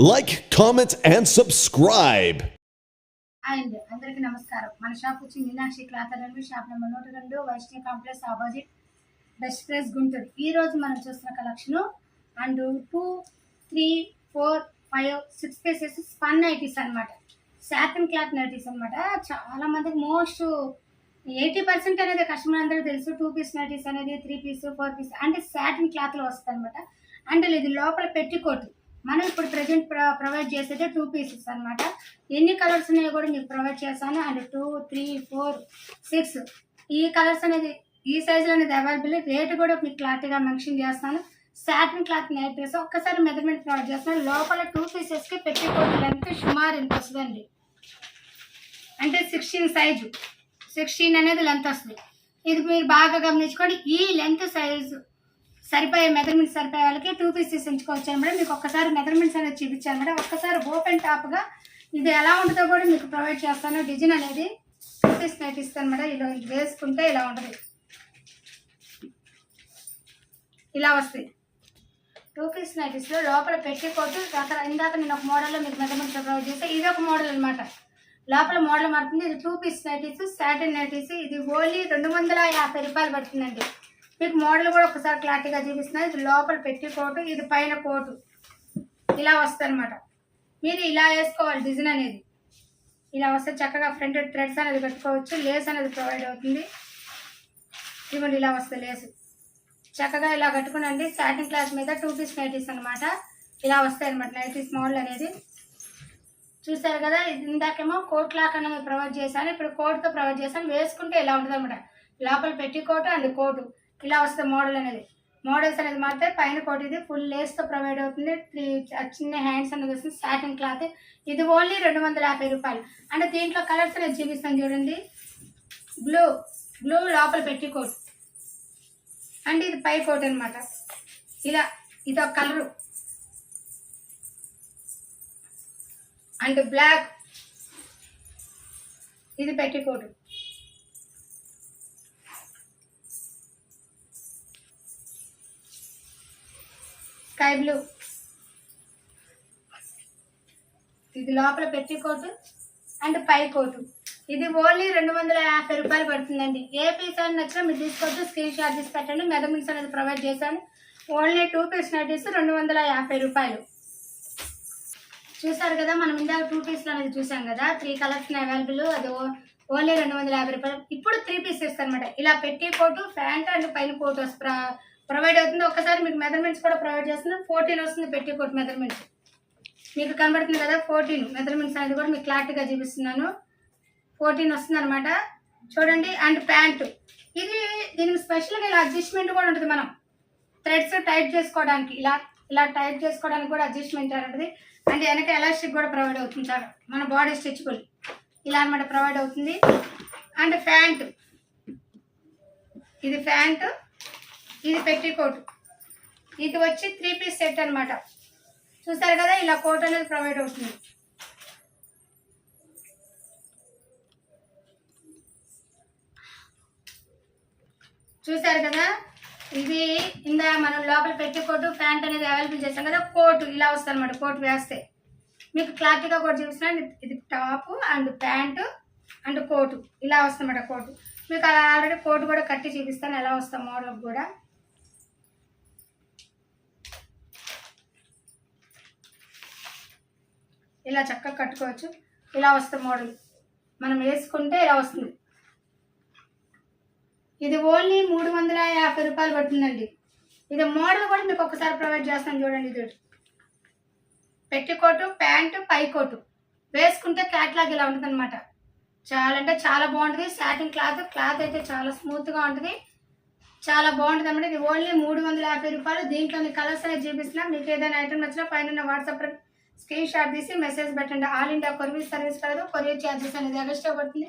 Like, comment, and subscribe. And అందరికీ నమస్కారం. మన షాప్ వచ్చి Meenakshi cloth and shop number 102 Vaishnavi complex opposite best price Guntur. ఈ రోజు మనం చూస్తున్న collection and 2, 3, 4, 5, 6 pieces spun nighties అనమాట. సాటిన్ క్లాత్ నైటీస్ అనమాట. చాలా మందికి మోస్ట్ 80% అనేది కస్టమర్ అందరికీ తెలుసు. 2 పీస్ నైటీస్ అనేది 3 పీస్ 4 పీస్ అంటే సాటిన్ క్లాత్లో వస్తుంది అనమాట. అంటే ఇది లోపల పెట్టికోట్ మనం ఇప్పుడు ప్రజెంట్ ప్రొవైడ్ చేసేది 2 పీసెస్ అనమాట. ఎన్ని కలర్స్ ఉన్నాయో కూడా మీకు ప్రొవైడ్ చేస్తాను. అండ్ 2, 3, 4, 6 ఈ కలర్స్ అనేది ఈ సైజులో అనేది అవైలబుల్. రేటు కూడా మీకు క్లారిటీగా మెన్షన్ చేస్తాను. సాటిన్ క్లాత్ నైటీస్ ఒక్కసారి మెజర్మెంట్ ప్రొవైడ్ చేస్తాను. లోపల 2 పీసెస్కి పెట్టికోట్ లెంత్ సుమారు ఎంత వస్తుందండి అంటే 16 సైజు 16 అనేది లెంత్ వస్తుంది. ఇది మీరు బాగా గమనించుకోండి. ఈ లెంత్ సైజు సరిపోయే మెజర్మెంట్స్ సరిపోయే వాళ్ళకి 2 పీసెస్ ఎంచుకోవచ్చు అనమాట. మీకు ఒక్కసారి మెజర్మెంట్స్ అనేది చూపించాను అనమాట. ఒక్కసారి ఓపెన్ టాప్గా ఇది ఎలా ఉంటుందో కూడా మీకు ప్రొవైడ్ చేస్తాను. డిజైన్ అనేది 2 పీస్ నైటీస్ అనమాట. ఇలా వేసుకుంటే ఇలా ఉంటుంది, ఇలా వస్తాయి 2 పీస్ నైటీస్లో లోపల పెట్టికోటు. ఇందాక నేను ఒక మోడల్లో మీకు మెజర్మెంట్స్ ప్రొవైడ్ చేస్తే ఇది ఒక మోడల్ అనమాట. లోపల మోడల్ మారుతుంది. ఇది 2 పీస్ నైటీస్ సాటిన్ నైటీస్. ఇది ఓన్లీ 250 రూపాయలు పడుతుందండి. మీకు మోడల్ కూడా ఒకసారి క్లారిటీగా చూపిస్తున్నాను. ఇది లోపల పెట్టి కోటు, ఇది పైన కోటు ఇలా వస్తుంది అనమాట. మీరు ఇలా వేసుకోవాలి. డిజైన్ అనేది ఇలా వస్తే చక్కగా ఫ్రంట్ థ్రెడ్స్ అనేది పెట్టుకోవచ్చు. లేస్ అనేది ప్రొవైడ్ అవుతుంది. ఇవ్వండి ఇలా వస్తుంది లేస్. చక్కగా ఇలా కట్టుకునండి. సాటిన్ క్లాత్ మీద 2 పీస్ నైటీస్ అనమాట. ఇలా వస్తాయి అనమాట నైటీస్ మోడల్ అనేది. చూసారు కదా. ఇందాకేమో కోట్ లాక్ అనేది ప్రొవైడ్ చేశాను. ఇప్పుడు కోట్తో ప్రొవైడ్ చేశాను. వేసుకుంటే ఇలా ఉంటుంది అనమాట. లోపల పెట్టి కోటు అండ్ కోటు ఇలా వస్తుంది మోడల్ అనేది. మోడల్స్ అనేది మాత్రం పైన కోట్ ఇది ఫుల్ లేస్తో ప్రొవైడ్ అవుతుంది. 3 చిన్న హ్యాండ్స్ అనేది వస్తుంది. Satin cloth. ఇది ఓన్లీ 250 రూపాయలు. అంటే దీంట్లో కలర్స్ అనేది చూపిస్తాను చూడండి. బ్లూ లోపల పెట్టి కోట్ అండ్ ఇది పై కోట్ అనమాట. ఇలా ఇది ఒక కలరు అండ్ బ్లాక్ ఇది పెట్టి కోటు. స్కై బ్లూ ఇది లోపల పెట్టి కోటు అండ్ పై కోటు. ఇది ఓన్లీ 250 రూపాయలు పడుతుందండి. ఏ పీస్ అని నచ్చినా మీరు తీసుకోవచ్చు. స్క్రీన్ షాట్ తీసి పెట్టండి. మెజర్మెంట్స్ అనేది ప్రొవైడ్ చేశాను. ఓన్లీ 2 పీస్ నైటీస్ 250 రూపాయలు. చూసారు కదా. మనం ఇందాక 2 పీస్లు అనేది చూసాం కదా. 3 కలర్స్ అవైలబుల్. అది ఓన్లీ 250 రూపాయలు. ఇప్పుడు 3 పీసెస్ అనమాట. ఇలా పెట్టి కోటు ప్యాంట్ అండ్ పైన కోటు ప్రొవైడ్ అవుతుంది. ఒక్కసారి మీకు మెజర్మెంట్స్ కూడా ప్రొవైడ్ చేస్తున్నాను. 14 వస్తుంది పెట్టి కోట్ మెజర్మెంట్స్. మీకు కనబడుతుంది కదా 14 మెజర్మెంట్స్ అనేది కూడా మీకు క్లారిటీగా చూపిస్తున్నాను. 14 వస్తుంది అనమాట. చూడండి. అండ్ ప్యాంటు ఇది దీనికి స్పెషల్గా ఇలా అడ్జస్ట్మెంట్ కూడా ఉంటుంది. మనం థ్రెడ్స్ టైట్ చేసుకోవడానికి ఇలా టైట్ చేసుకోవడానికి కూడా అడ్జస్ట్మెంట్ ఉంటుంది. అంటే వెనక ఎలాస్టిక్ కూడా ప్రొవైడ్ అవుతుంది. చాలా మన బాడీ స్ట్రెచబుల్ ఇలా అనమాట ప్రొవైడ్ అవుతుంది. అండ్ ప్యాంటు ఇది ప్యాంటు ఇది పెట్టి కోటు. ఇది వచ్చి 3 పీస్ సెట్ అనమాట. చూసారు కదా. ఇలా కోట్ అనేది ప్రొవైడ్ అవుతుంది. చూసారు కదా. ఇది మనం లోపల పెట్టి కోటు ప్యాంట్ అనేది అవైలబుల్ చేస్తాం కదా. కోటు ఇలా వస్తుంది అనమాట. కోట్ వేస్తే మీకు క్లారిటీగా కూడా చూపిస్తున్నాను. ఇది top and pant and coat ఇలా వస్తుంది అన్నమాట. కోటు మీకు అలా ఆల్రెడీ కోటు కూడా కట్టి చూపిస్తాను ఎలా వస్తాం మోడల్ కూడా. ఇలా చక్కగా కట్టుకోవచ్చు. ఇలా వస్తుంది మోడల్. మనం వేసుకుంటే ఇలా వస్తుంది. ఇది ఓన్లీ 350 రూపాయలు పడుతుందండి. ఇది మోడల్ కూడా మీకు ఒకసారి ప్రొవైడ్ చేస్తాను చూడండి. ఇది పెట్టి కోటు ప్యాంటు పై కోటు వేసుకుంటే క్యాట్లాగ్ ఇలా ఉంటుంది అనమాట. చాలా అంటే చాలా బాగుంటుంది. సాటిన్ క్లాత్ అయితే చాలా స్మూత్గా ఉంటుంది. చాలా బాగుంటుంది అనమాట. ఇది ఓన్లీ 350 రూపాయలు. దీంట్లో కలర్స్ అనేది చూపిస్తున్నా. మీకు ఏదైనా ఐటమ్ నచ్చినా పైన వాట్సాప్ స్క్రీన్ షాట్ తీసి మెసేజ్ పెట్టండి. ఆల్ ఇండియా కొరియర్ సర్వీస్ కాదు. కొరియర్ ఛార్జెస్ అనేది ఎక్స్ట్రా పడుతుంది.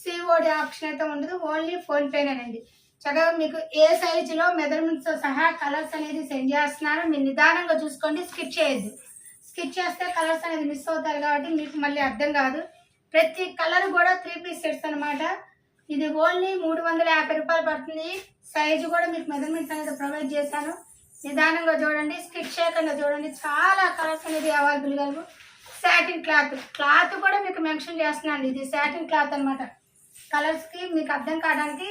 COD ఆప్షన్ అయితే ఉండదు. ఓన్లీ ఫోన్పేనేనండి. చక్కగా మీకు ఏ సైజులో మెజర్మెంట్స్తో సహా కలర్స్ అనేది సెండ్ చేస్తున్నారు. మీరు నిదానంగా చూసుకోండి. స్కిప్ చేయొద్దు. స్కిప్ చేస్తే కలర్స్ అనేది మిస్ అవుతారు కాబట్టి మీకు మళ్ళీ అర్థం కాదు. ప్రతి కలర్ కూడా 3 పీస్ సెట్స్ అనమాట. ఇది ఓన్లీ 350 రూపాయలు పడుతుంది. సైజు కూడా మీకు మెజర్మెంట్స్ అనేది ప్రొవైడ్ చేశాను. నిదానంగా చూడండి, స్కిప్ చేయకుండా చూడండి. చాలా కలర్స్ అనేది అవైలబుల్ కలవు. సాటిన్ క్లాత్ కూడా మీకు మెన్షన్ చేస్తున్నాను. ఇది సాటిన్ క్లాత్ అనమాట. కలర్స్కి మీకు అర్థం కావడానికి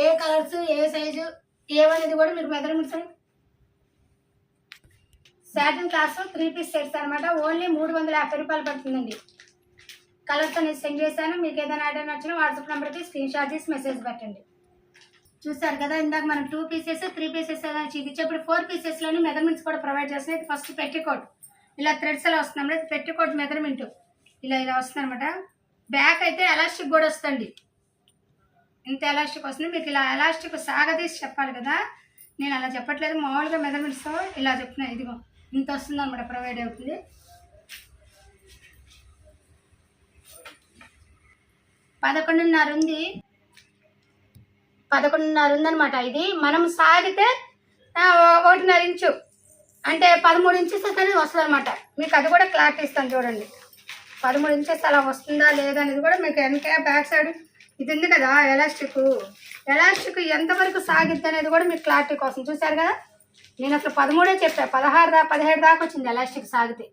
ఏ కలర్స్ ఏ సైజు ఏవనేది కూడా మీకు measurements satin cloth 3 piece sets అనమాట. ఓన్లీ 350 రూపాయలు పడుతుందండి. కలర్స్ అనేది సెండ్ చేశాను. మీకు ఏదైనా ఐటమ్ నచ్చిన వాట్సాప్ నెంబర్కి స్క్రీన్ షాట్ చేసి మెసేజ్ పెట్టండి. చూసారు కదా, ఇందాక మనం 2 పీసెస్ 3 పీసెస్ అని చూపించేప్పుడు 4 పీసెస్లోని మెజర్మెంట్స్ కూడా ప్రొవైడ్ చేస్తున్నాయి. ఇది ఫస్ట్ పెట్టికోట్ ఇలా థ్రెడ్స్ అలా వస్తుంది. పెట్టికోట్ మెజర్మెంట్ ఇలా వస్తుంది అనమాట. బ్యాక్ అయితే ఎలాస్టిక్ కూడా వస్తుంది. ఇంత ఎలాస్టిక్ వస్తుంది. మీకు ఇలా ఎలాస్టిక్ సాగదీసి చెప్పాలి కదా, నేను అలా చెప్పట్లేదు, మామూలుగా మెజర్మెంట్స్తో ఇలా చెప్తున్నాను. ఇదిగో ఇంత వస్తుంది అనమాట, ప్రొవైడ్ అవుతుంది. 11.5 ఉంది. 11.5 ఉందనమాట. ఇది మనం సాగితే 1.5 ఇంచు అంటే 13 ఇంచెస్ అనేది వస్తుంది అనమాట. మీకు అది కూడా క్లారిటీ ఇస్తాను చూడండి. 13 ఇంచెస్ అలా వస్తుందా లేదా అనేది కూడా మీకు వెనక బ్యాక్ సైడ్ ఇది ఉంది కదా ఎలాస్టిక్ ఎంతవరకు సాగిద్ది అనేది కూడా మీకు క్లారిటీ కోసం. చూసారు కదా, నేను అసలు 13 చెప్పా, 17 దాకా వచ్చింది ఎలాస్టిక్ సాగితే.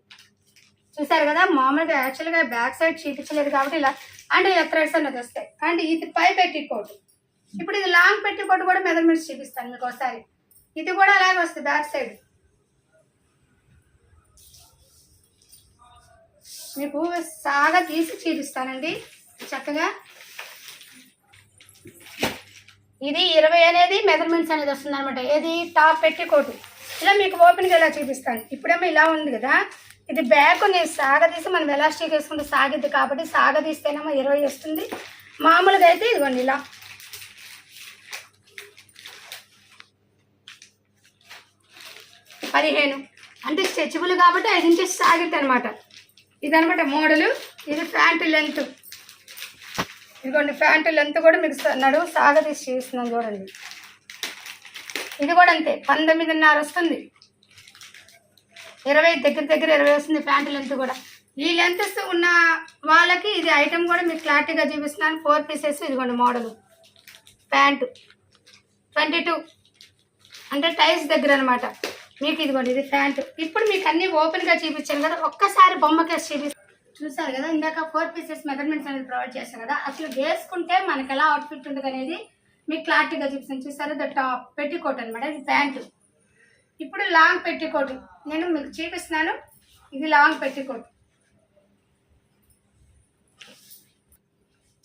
చూసారు కదా, మామూలుగా యాక్చువల్గా బ్యాక్ సైడ్ చూపించలేదు కాబట్టి ఇలా అంటే ఇలా థ్రెడ్స్ అనేది వస్తాయి. అంటే ఇది పై పెట్టికోట్. ఇప్పుడు ఇది లాంగ్ పెట్టికోట్ కూడా మెజర్మెంట్స్ చూపిస్తాను మీకు ఒకసారి. ఇది కూడా అలాగే వస్తుంది బ్యాక్ సైడ్. మీకు సాగా తీసి చూపిస్తానండి చక్కగా. ఇది 20 అనేది మెజర్మెంట్స్ అనేది వస్తుంది అనమాట. ఏది టాప్ పెట్టికోట్ ఇలా మీకు ఓపెన్గా ఇలా చూపిస్తాను. ఇప్పుడేమో ఇలా ఉంది కదా, ఇది బ్యాక్ నేను సాగదీసి మనం ఎలాస్టిక్ వేసుకుంటే సాగిద్ది కాబట్టి సాగదీస్తేనేమో 20 వస్తుంది. మామూలుగా అయితే ఇదిగోండి ఇలా 15 అంటే స్ట్రెచబుల్ కాబట్టి 5 ఇంచెస్ సాగిద్ది అనమాట. ఇదనమాట మోడలు. ఇది ప్యాంటు లెంత్. ఇదిగోండి ప్యాంటు లెంత్ కూడా మీకు నడువు సాగదీసి చూస్తున్నాను చూడండి. ఇది కూడా అంతే 19.5 వస్తుంది. 20 దగ్గర 20 వస్తుంది ప్యాంటు లెంత్ కూడా. ఈ లెంత్ ఉన్న వాళ్ళకి ఇది ఐటమ్ కూడా మీకు క్లారిటీగా చూపిస్తున్నాను. 4 పీసెస్. ఇదిగోండి మోడలు ప్యాంటు 22 అంటే టైస్ దగ్గర అనమాట. మీకు ఇదిగోండి ఇది ప్యాంటు. ఇప్పుడు మీకు అన్ని ఓపెన్గా చూపించాను కదా, ఒక్కసారి బొమ్మకేసి చూపిస్తాను. చూసారు కదా, ఇందాక 4 పీసెస్ మెజర్మెంట్స్ అనేది ప్రొవైడ్ చేశాను కదా, అసలు వేసుకుంటే మనకి ఎలా అవుట్ఫిట్ ఉంటుంది అనేది మీకు క్లారిటీగా చూపిస్తాను. చూసారు, ద టాప్ పెట్టికోట్ అనమాట. ఇది ప్యాంటు. ఇప్పుడు లాంగ్ పెట్టికోట్ నేను మీకు చూపిస్తున్నాను. ఇది లాంగ్ పెట్టికోట్.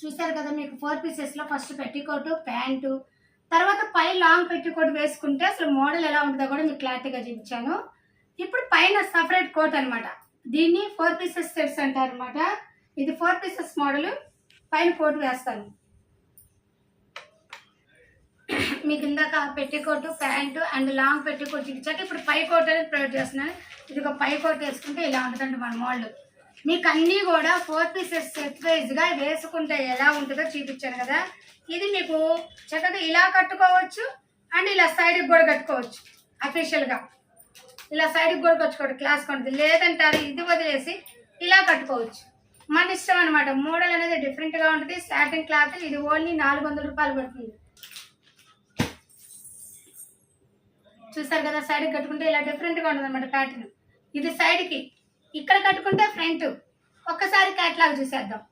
చూసారు కదా, మీకు 4 పీసెస్లో ఫస్ట్ పెట్టికోటు ప్యాంటు, తర్వాత పై లాంగ్ పెట్టికోట్ వేసుకుంటే అసలు మోడల్ ఎలా ఉంటుందో కూడా మీకు క్లారిటీగా చూపించాను. ఇప్పుడు పైన సపరేట్ కోట్ అనమాట. దీన్ని 4 పీసెస్ సెట్స్ అంటారు అనమాట. ఇది 4 పీసెస్ మోడల్. పైన కోట్ వేస్తాను. మీకు ఇందాక పెట్టికోటు ప్యాంటు అండ్ లాంగ్ పెట్టికోట్ చూపించాక ఇప్పుడు పై కోట్ అనేది ప్రొవైడ్ చేస్తున్నాను. ఇది ఒక పై కోట్ వేసుకుంటే ఇలా ఉంటుందండి మన మోడల్. మీకు అన్నీ కూడా 4 పీసెస్ సెట్ వైజ్గా వేసుకుంటే ఎలా ఉంటుందో చూపించాను కదా. ఇది మీకు చక్కగా ఇలా కట్టుకోవచ్చు అండ్ ఇలా సైడ్కి కూడా కట్టుకోవచ్చు. అఫీషియల్గా ఇలా సైడ్కి కూడా కట్టుకోవచ్చు, క్లాస్ కొంటుంది. లేదంటారు ఇది వదిలేసి ఇలా కట్టుకోవచ్చు, మన ఇష్టం అనమాట. మోడల్ అనేది డిఫరెంట్గా ఉంటుంది. Satin cloth. ఇది ఓన్లీ 400 రూపాయలు పడుతుంది. చూసారు కదా, సైడ్కి కట్టుకుంటే ఇలా డిఫరెంట్గా ఉంటుంది అనమాట ప్యాటర్న్. ఇది సైడ్కి, ఇక్కడ కట్టుకుంటే ఫ్రంట్. ఒక్కసారి క్యాట్లాగ్ చూసేద్దాం.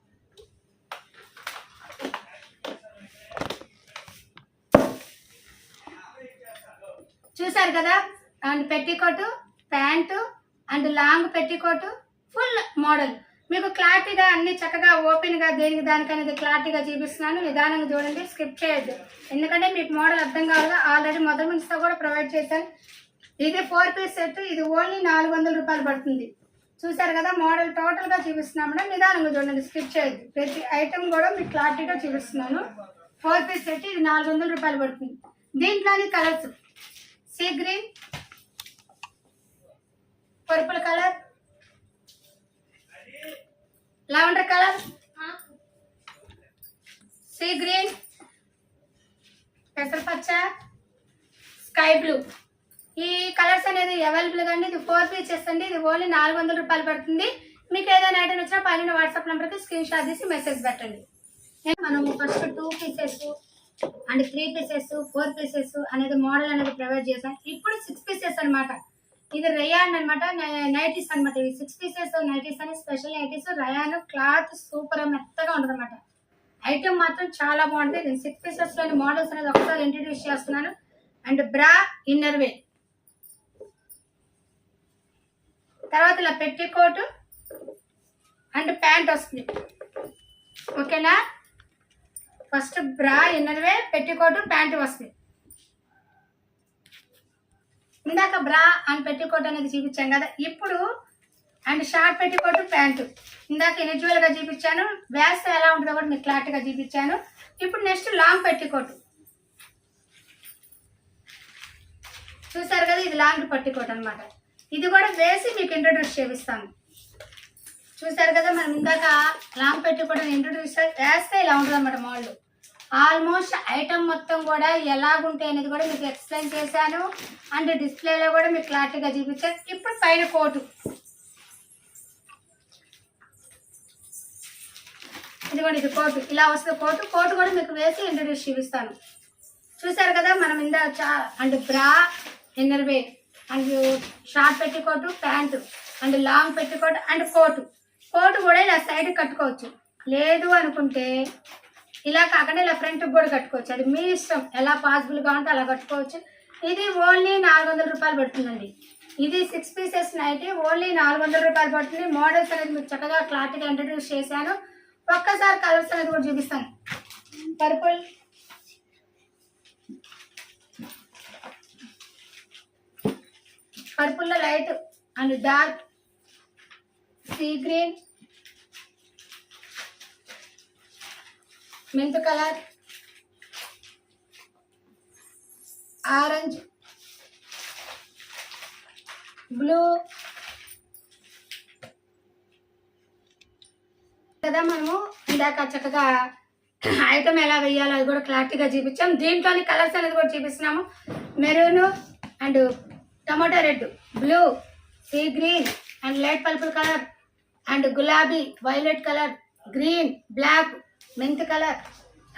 చూసారు కదా, and petticoat pant and long petticoat full model. మీకు క్లారిటీగా అన్ని చక్కగా ఓపెన్గా దేనికి దానికనేది క్లారిటీగా చూపిస్తున్నాను. నిదానంగా చూడండి, స్కిప్ చేయొద్దు. ఎందుకంటే మీకు మోడల్ అర్థం కావాలిగా. ఆల్రెడీ మెజర్మెంట్స్తో కూడా ప్రొవైడ్ చేశాను. ఇది 4 పీస్ సెట్. ఇది ఓన్లీ 400 రూపాయలు పడుతుంది. చూసారు కదా, మోడల్ టోటల్గా చూపిస్తున్నాం మేడం. నిదానంగా చూడండి, స్కిప్ చేయొద్దు. ప్రతి ఐటమ్ కూడా మీకు క్లారిటీగా చూపిస్తున్నాను. 4 పీస్ సెట్. ఇది 400 రూపాయలు పడుతుంది. దీంట్లోని colours sea green, purple colour, lavender colour, sea green, పెసరపచ్చ, స్కై బ్లూ. ఈ కలర్స్ అనేది అవైలబుల్గా అండి. ఇది 4 పీసెస్ అండి. ఇది ఓన్లీ 400 రూపాయలు పడుతుంది. మీకు ఏదైనా ఐటమ్ వచ్చినా పైన వాట్సాప్ నెంబర్కి స్క్రీన్ షాట్ తీసి మెసేజ్ పెట్టండి. మనం first 2 pieces and 3 pieces 4 pieces అనేది మోడల్ అనేది ప్రొవైడ్ చేశాను. ఇప్పుడు 6 పీసెస్ అనమాట. ఇది రయాన్ అనమాట, నైటీస్ అనమాట. ఇవి 6 పీసెస్ నైటీస్ అని special nighties. Rayon cloth super మెత్తగా ఉంటుంది అనమాట. ఐటమ్ మాత్రం చాలా బాగుంటుంది. నేను 6 పీసెస్ లోని మోడల్స్ అనేది ఒకసారి ఇంట్రడ్యూస్ చేస్తున్నాను. అండ్ బ్రా ఇన్నర్ వే, తర్వాత ఇలా పెట్టికోట్ అండ్ ప్యాంట్ వస్తుంది. ఓకేనా, ఫస్ట్ బ్రా ఇన్నర్ వే పెట్టికోట్ ప్యాంట్ వస్తుంది. ఇందాక బ్రా అండ్ పెట్టికోట్ అనేది చూపించాను కదా, ఇప్పుడు అండ్ షార్ట్ పెట్టికోట్ ప్యాంటు ఇందాక ఇండివిజువల్ గా చూపించాను. వేస్తే ఎలా ఉంటుందో కూడా మీకు క్లారిటీగా చూపించాను. ఇప్పుడు నెక్స్ట్ లాంగ్ పెట్టికోట్ చూసారు కదా, ఇది లాంగ్ పెట్టికోట్ అనమాట. ఇది కూడా వేసి మీకు ఇంట్రొడ్యూస్ చేపిస్తాను. చూసారు కదా, మనం ఇందాక లాంగ్ పెట్టికోట్ ఇంట్రొడ్యూస్ వేస్తే ఇలా ఉంటుంది అనమాట మోడల్. ఆల్మోస్ట్ ఐటమ్ మొత్తం కూడా ఎలాగుంటాయి అనేది కూడా మీకు ఎక్స్ప్లెయిన్ చేశాను. అండ్ డిస్ప్లేలో కూడా మీకు క్లారిటీగా చూపించాను. ఇప్పుడు పైన కోటు, ఇది కూడా ఇది కోటు ఇలా వస్తుంది. కోటు కూడా మీకు వేసి ఇంట్రడ్యూస్ చూపిస్తాను. చూసారు కదా, మనం ఇందాక and bra inner wear and short petticoat pant and long petticoat and coat కూడా ఇలా సైడ్ కట్టుకోవచ్చు. లేదు అనుకుంటే ఇలా కాకుండా ఇలా ఫ్రంట్ కూడా కట్టుకోవచ్చు. అది మీ ఇష్టం, ఎలా పాసిబుల్గా ఉంటే అలా కట్టుకోవచ్చు. ఇది ఓన్లీ 400 రూపాయలు పడుతుందండి. ఇది 6 పీసెస్ నైటీ ఓన్లీ 400 రూపాయలు పడుతుంది. మోడల్స్ అనేది మీకు చక్కగా క్లారిటీగా ఇంట్రడ్యూస్ చేశాను. ఒక్కసారి కలర్స్ అనేది కూడా చూపిస్తాను. పర్పుల్లో light and dark, sea green, mint colour, orange, blue కదా. మనము ఇందాక చక్కగా ఐటమ్ ఎలా వేయాలో అది కూడా క్లారిటీగా చూపించాం. దీంట్లోని కలర్స్ అనేది కూడా చూపిస్తున్నాము. Maroon and tomato red, blue, sea green and light purple colour and గులాబీ, violet colour, green, black, mint colour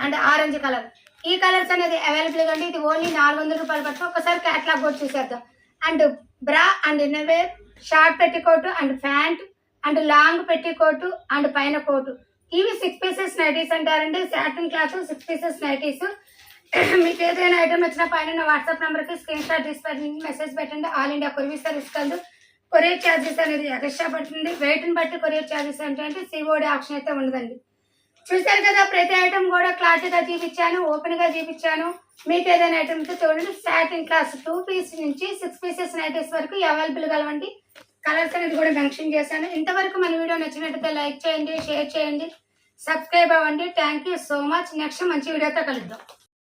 and orange colour. ఈ కలర్స్ అనేది అవైలబుల్గా ఉంది. ఇది ఓన్లీ 400 రూపాయలు పడుతుంది. ఒకసారి క్యాట్లాగ్ కూడా చూసేద్దాం. And bra and inner wear, short petticoat and pant and long petticoat and పైన కోటు. ఇవి 6 పీసెస్ నైటీస్ అంటారండి. Satin cloth 6 pieces nighties. మీకు ఏదైనా ఐటమ్ వచ్చినా పైన వాట్సాప్ నెంబర్కి స్క్రీన్ షాట్ తీసి పెట్టండి, మెసేజ్ పెట్టండి. ఆల్ ఇండియా కొరియర్ సర్వీస్ కలదు. కొరియర్ ఛార్జెస్ అనేది ఎక్స్ట్రా పడుతుంది. వెయిట్ని బట్టి కొరియర్ ఛార్జెస్ అంటే సిఓడి ఆప్షన్ అయితే ఉండదండి. చూసారు కదా, ప్రతి ఐటమ్ కూడా క్లారిటీగా చూపించాను, ఓపెన్ గా చూపించాను. మీకు ఏదైనా ఐటమ్ చూడండి. సాటిన్ క్లాస్ 2 పీస్ నుంచి 6 పీసెస్ నైటీస్ వరకు అవైలబుల్ కలవండి. కలర్స్ అనేది కూడా మెన్షన్ చేశాను. ఇంతవరకు మన వీడియో నచ్చినట్లయితే లైక్ చేయండి, షేర్ చేయండి, సబ్స్క్రైబ్ అవ్వండి. Thank you so much. Next మంచి వీడియోతో కలుద్దాం.